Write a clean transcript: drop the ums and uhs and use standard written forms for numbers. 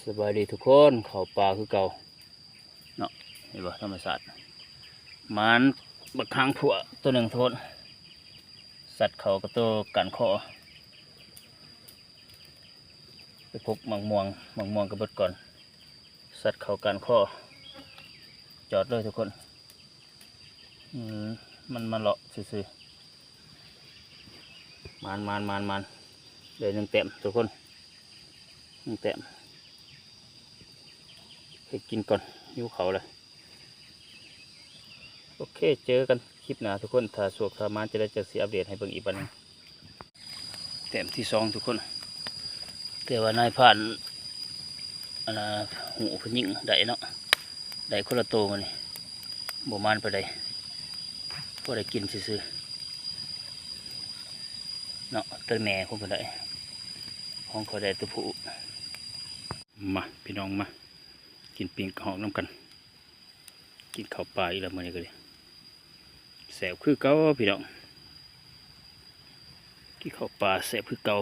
สบายดีทุกคนเขาปลาคือเก่าเนาะเห็นบ่ธรรมศาสตร์มันบักหางผัวตัวหนึ่งทุกคนสัตว์เขากับตัวกันคอไปพกมังม่วงกับเบิดก่อนสัตว์เขากันคอจอดเลยทุกคนมันเลาะซื่อๆมันเลยหนึ่งเต็มทุกคนหนึ่งเต็มไปกินก่อนยิ้วเขาเลยโอเคเจอกันคลิปหน้าทุกคนถ้าสวกถ้ามันจะได้จะอัปเดตให้เบิ่งอีกวันนึงเต็มที่2ทุกคนแต่ว่านายผ่านหูพยิ่งได้เนาะได้คนละโตมันนี่บ่มันไปได้พอได้กินซื่อเนาะตัวแม่คงก็ได้ห้องเขาได้ตัวผู้มาพี่น้องมากินปิ้งหอกน้ำกันกินข้าวปลาอีกแล้วมื้อนี้ก็เลยแซ่บคือเก่าพี่น้องกินข้าวปลาแซ่บคือเก่า